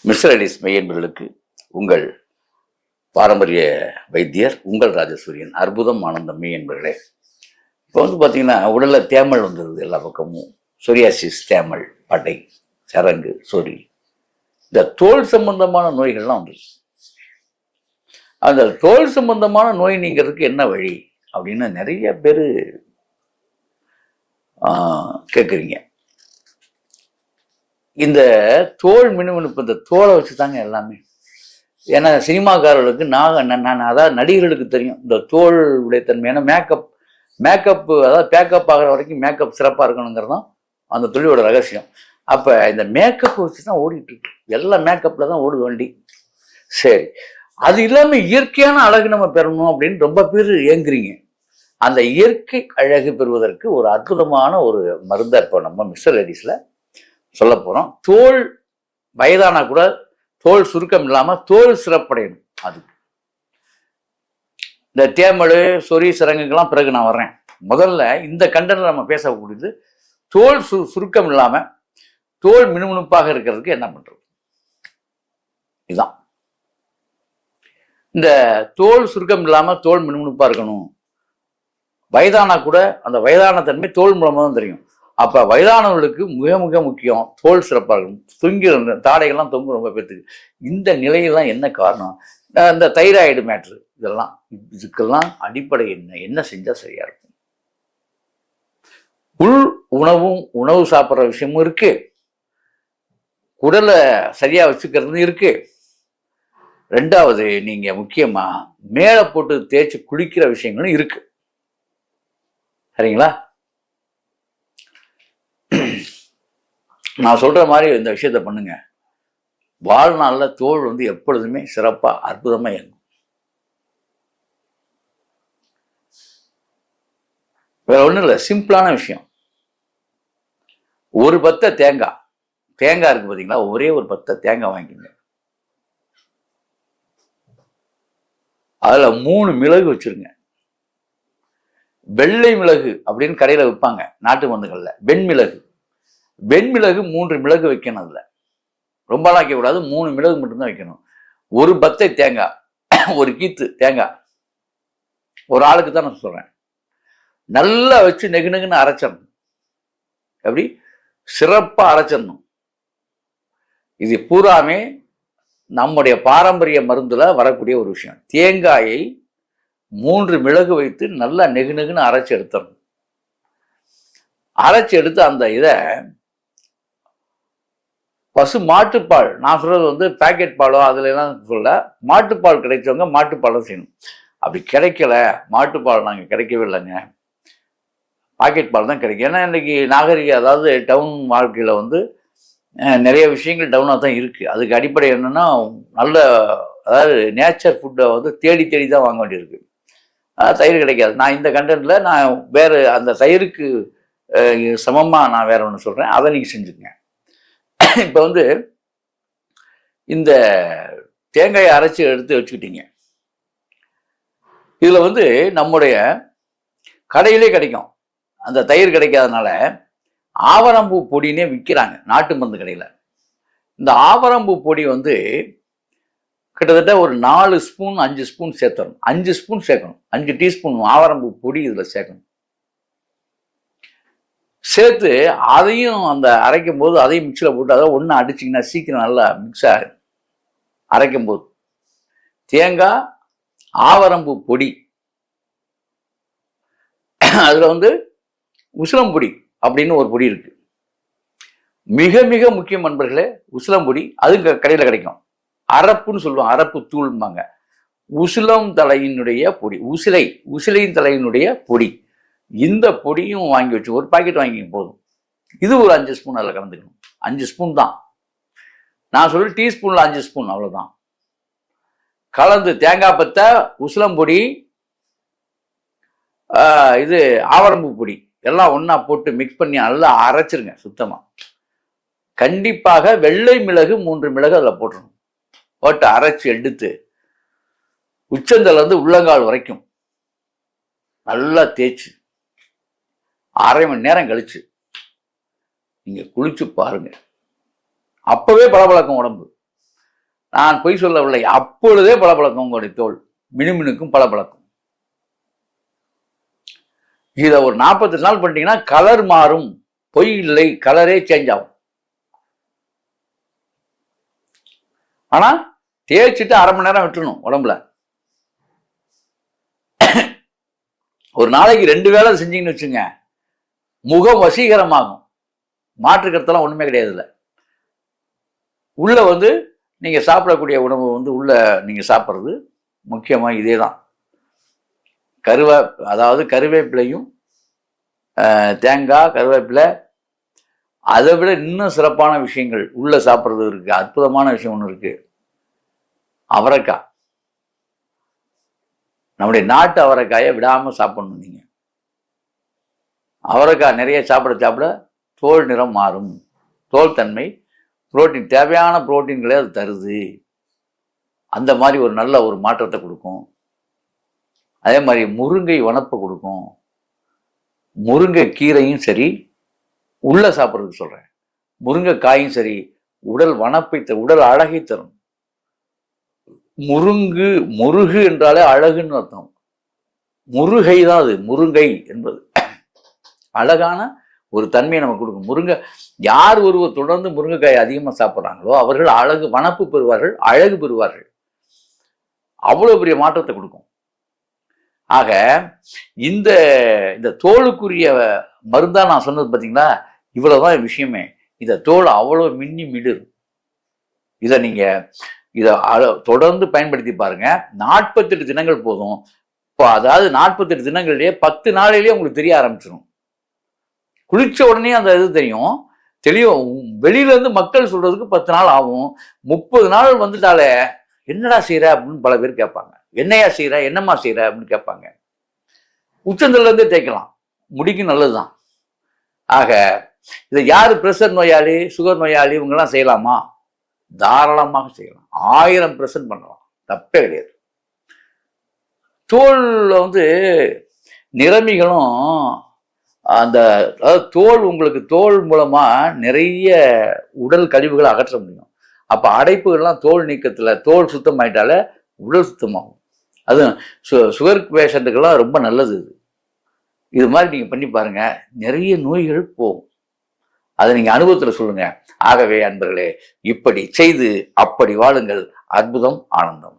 Mister அலிஸ் மெய்யன்பர்களுக்கு உங்கள் பாரம்பரிய வைத்தியர் உங்கள் ராஜசூரியன். அற்புதம் ஆனந்தம் மெய்யன்பர்களே. இப்போ பார்த்தீங்கன்னா உடலில் தேமல் வந்துடுது, எல்லா பக்கமும் சொரியாசிஸ், தேமல், படை, சரங்கு, சொறி, இந்த தோல் சம்பந்தமான நோய்கள்லாம் வந்துடுது. அந்த தோல் சம்பந்தமான நோய் நீங்கிறதுக்கு என்ன வழி அப்படின்னு நிறைய பேர் கேட்குறீங்க. இந்த தோல் மினுமினுப்பு, இந்த தோலை வச்சு தாங்க எல்லாமே. ஏன்னா சினிமாக்காரர்களுக்கு நான் அதாவது நடிகர்களுக்கு தெரியும் இந்த தோல் உடைத்தன்மை. ஏன்னா மேக்கப் அதாவது பேக்கப் ஆகிற வரைக்கும் மேக்கப் சிறப்பாக இருக்கணுங்கிறது தான் அந்த தொழிலோட ரகசியம். அப்போ இந்த மேக்கப் வச்சு தான் ஓடிட்டு இருக்கு, எல்லாம் மேக்கப்பில் தான் ஓடுது வண்டி. சரி, அது இல்லாமல் இயற்கையான அழகு நம்ம பெறணும் அப்படின்னு ரொம்ப பேர் ஏங்குறீங்க. அந்த இயற்கை அழகு பெறுவதற்கு ஒரு அற்புதமான ஒரு மருந்தை இப்போ நம்ம மிஸ்டர் லேடிஸில் சொல்ல போகிறோம். தோல் வயதானா கூட தோல் சுருக்கம் இல்லாமல் தோல் சிறப்படையணும். அது இந்த தேமல், சொறி, சிறங்குக்கெல்லாம் பிறகு நான் வர்றேன். முதல்ல இந்த கண்டனில் நம்ம பேசக்கூடியது தோல் சுருக்கம் இல்லாமல் தோல் மினுமினுப்பாக இருக்கிறதுக்கு என்ன பண்றது. இதுதான் இந்த தோல் சுருக்கம் இல்லாமல் தோல் மினுமினுப்பாக இருக்கணும். வயதானா கூட அந்த வயதான தன்மை தோல் மூலமாக தான் தெரியும். அப்போ வயதானவர்களுக்கு மிக மிக முக்கியம் தோல் சிறப்பாக இருக்கணும். தொங்கி தாடைகள்லாம் தொங்கும் ரொம்ப பேர்த்துக்கு. இந்த நிலையெல்லாம் என்ன காரணம்? இந்த தைராய்டு மேட்ரு, இதெல்லாம் இதுக்கெல்லாம் அடிப்படை என்ன செஞ்சால் சரியா இருக்கும்? உணவு சாப்பிட்ற விஷயமும் இருக்கு, குடலை சரியா வச்சுக்கிறது இருக்கு. ரெண்டாவது, நீங்க முக்கியமா மேலே போட்டு தேய்ச்சி குளிக்கிற விஷயங்களும் இருக்கு. சரிங்களா? நான் சொல்ற மாதிரி இந்த விஷயத்த பண்ணுங்க. வாழ்நாளில் தோல் எப்பொழுதுமே சிறப்பா அற்புதமா இயங்கும். வேற ஒண்ணும் இல்லை, சிம்பிளான விஷயம். ஒரு பத்தை தேங்காய் இருக்கு பாத்தீங்களா, ஒரே ஒரு பத்தை தேங்காய் வாங்கிக்கோங்க. அதுல 3 மிளகு வச்சிருங்க. வெள்ளை மிளகு அப்படின்னு கடையில விற்பாங்க நாட்டு மருந்துகள்ல. வெண்மிளகு 3 மிளகு வைக்கணும். அதுல ரொம்பலாம் வைக்கக்கூடாது, 3 மிளகு மட்டும்தான் வைக்கணும். ஒரு பத்தை தேங்காய், ஒரு கீத்து தேங்காய், ஒரு ஆளுக்கு தான் நான் சொல்றேன். நல்லா வச்சு நெகுன்னு அரைச்சிடணும். எப்படி சிறப்பா அரைச்சிடணும். இது பூராமே நம்முடைய பாரம்பரிய மருந்துல வரக்கூடிய ஒரு விஷயம். தேங்காயை 3 மிளகு வைத்து நல்லா நெகுன்னு அரைச்சி எடுத்துடணும். அரைச்சி எடுத்து அந்த இதை பசு மாட்டுப்பால், நான் சொல்றது பேக்கெட் பாலோ அதுல எல்லாம் சொல்ல, மாட்டுப்பால் கிடைச்சவங்க மாட்டுப்பாலும் செய்யணும். அப்படி கிடைக்கல, மாட்டுப்பால் நாங்கள் கிடைக்கவே இல்லைங்க, பாக்கெட் பால் தான் கிடைக்கும். ஏன்னா இன்னைக்கு நாகரிக, அதாவது டவுன் வாழ்க்கையில நிறைய விஷயங்கள் டவுனாக தான் இருக்கு. அதுக்கு அடிப்படை என்னன்னா, நல்ல அதாவது நேச்சர் ஃபுட்டை தேடி தான் வாங்க வேண்டியிருக்கு. தயிர் கிடைக்காது. நான் இந்த கண்டென்ட்ல நான் வேற அந்த தயிருக்கு சமமா நான் வேற ஒன்று சொல்றேன், அதை நீங்க செஞ்சுக்கங்க. இப்போ இந்த தேங்காயை அரைச்சி எடுத்து வச்சுக்கிட்டீங்க. இதுல நம்முடைய கடையிலே கிடைக்கும். அந்த தயிர் கிடைக்காதனால ஆவரம்பூ பொடினே விற்கிறாங்க நாட்டு மருந்து கடையில. இந்த ஆவரம்பூ பொடி கிட்டத்தட்ட ஒரு 4 ஸ்பூன் 5 ஸ்பூன் சேர்த்தணும். 5 ஸ்பூன் சேர்க்கணும். 5 டீஸ்பூன் ஆவரம்பூ பொடி இதுல சேர்க்கணும். சேர்த்து அதையும் அந்த அரைக்கும் போது அதையும் மிக்சியில் போட்டு அதை ஒன்று அடிச்சிங்கன்னா சீக்கிரம் நல்லா மிக்ஸ் ஆகும். அரைக்கும் போது தேங்காய், ஆவரம்பூ பொடி, அதுல உசிலம்பொடி அப்படின்னு ஒரு பொடி இருக்கு. மிக மிக முக்கியம் நண்பர்களே, உசிலம்பொடி. அது கடையில் கிடைக்கும். அரப்புன்னு சொல்லுவாங்க, அரப்பு தூள்பாங்க. உசிலம் தலையினுடைய பொடி, உசிலையின் தலையினுடைய பொடி. இந்த பொடியும் வாங்கி வச்சு ஒரு பாக்கெட் வாங்கி போதும். இது ஒரு 5 ஸ்பூன் அதில் கலந்துக்கணும். 5 ஸ்பூன் தான் நான் சொல்ற, டீஸ்பூன்ல 5 ஸ்பூன், அவ்வளவுதான். கலந்து தேங்காய் பத்தை, உசிலம்பொடி, இது ஆவரம்பூ பொடி எல்லாம் ஒன்னா போட்டு மிக்ஸ் பண்ணி நல்லா அரைச்சிருங்க சுத்தமா. கண்டிப்பாக வெள்ளை மிளகு 3 மிளகு அதில் போட்டுருணும். போட்டு அரைச்சி எடுத்து உச்சந்தல உள்ளங்கால் வரைக்கும் நல்லா தேய்ச்சி அரை மணி நேரம் கழிச்சு நீங்க குளிச்சு பாருங்க. அப்பவே பளபளக்கும் உடம்பு. நான் பொய் சொல்லவில்லை, அப்பொழுதே பளபளக்கும் உங்களுடைய தோல், மினுமினுக்கும் பளபளக்கும். இதை ஒரு 48 நாள் பண்ணிட்டீங்கன்னா கலர் மாறும். பொய் இல்லை, கலரே சேஞ்ச் ஆகும். ஆனா தேய்ச்சிட்டு அரை மணி நேரம் விட்டுணும் உடம்புல. ஒரு நாளைக்கு 2 வேளை செஞ்சீங்கன்னு வச்சுங்க, முகம் வசீகரமாகும். மாற்றுக்கிறதெல்லாம் ஒண்ணுமே கிடையாது. இல்லை உள்ள நீங்க சாப்பிடக்கூடிய உணவு உள்ள நீங்க சாப்பிட்றது முக்கியமா இதே தான். அதாவது கருவேப்பிலையும் தேங்காய், கருவேப்பிலை, அதை விட இன்னும் சிறப்பான விஷயங்கள் உள்ள சாப்பிட்றது இருக்கு. அற்புதமான விஷயம் ஒன்று இருக்கு, அவரைக்காய். நம்முடைய நாட்டு அவரைக்காயை விடாம சாப்பிடணும். நீங்க அவரைக்காய் நிறைய சாப்பிட தோல் நிறம் மாறும். தோல் தன்மை, புரோட்டீன், தேவையான புரோட்டீன்களே அது தருது. அந்த மாதிரி ஒரு நல்ல ஒரு மாற்றத்தை கொடுக்கும். அதே மாதிரி முருங்கை வனப்பை கொடுக்கும். முருங்கை கீரையும் சரி, உள்ள சாப்பிட்றதுக்கு சொல்றேன், முருங்கைக்காயும் சரி, உடல் வனப்பை, உடல் அழகை தரும். முருகு என்றாலே அழகுன்னு அர்த்தம். முருகை தான் அது. முருங்கை என்பது அழகான ஒரு தன்மையை நமக்கு கொடுக்கும். யார் ஒருவர் தொடர்ந்து முருங்கைக்காய் அதிகமாக சாப்பிட்றாங்களோ அவர்கள் அழகு, வனப்பு பெறுவார்கள், அழகு பெறுவார்கள். அவ்வளவு பெரிய மாற்றத்தை கொடுக்கும். ஆக இந்த தோலுக்குரிய மருந்தா நான் சொன்னது பார்த்தீங்களா, இவ்வளவுதான் விஷயமே. இந்த தோல் அவ்வளவு மின்னி மிடுது. இதை தொடர்ந்து பயன்படுத்தி பாருங்க. 48 தினங்கள் போதும். இப்போ அதாவது 48 தினங்கள்லயே 10 நாளிலேயே உங்களுக்கு தெரிய ஆரம்பிச்சிடும். குளிச்ச உடனே அந்த இது தெரியும், தெளிவும். வெளியில இருந்து மக்கள் சொல்றதுக்கு 10 நாள் ஆகும். 30 நாள் வந்துட்டாலே என்னடா செய்யற அப்படின்னு பல பேர் கேட்பாங்க. என்னையா செய்யற, என்னம்மா செய்யற அப்படின்னு கேட்பாங்க. உச்சந்தல இருந்தே தேய்க்கலாம், முடிக்கு நல்லதுதான். ஆக இதை யாரு பிரஷர் நோயாளி, சுகர் நோயாளி இவங்கெல்லாம் செய்யலாமா? தாராளமாக செய்யலாம். 1000% பண்ணலாம், தப்பே கிடையாது. தோல்ல நிறமிகளும் அதாவது தோல் மூலமா நிறைய உடல் கழிவுகளை அகற்ற முடியும். அப்ப அடைப்புகள்லாம் தோல் நீக்கத்துல, தோல் சுத்தம் ஆயிட்டால உடல் சுத்தமாகும். அதுவும் சுகர் பேஷண்ட்டுக்கெல்லாம் ரொம்ப நல்லது. இது மாதிரி நீங்க பண்ணி பாருங்க, நிறைய நோய்கள் போகும். அதை நீங்க அனுபவத்துல சொல்லுங்க. ஆகவே அன்பர்களே, இப்படி செய்து அப்படி வாழுங்கள். அற்புதம், ஆனந்தம்.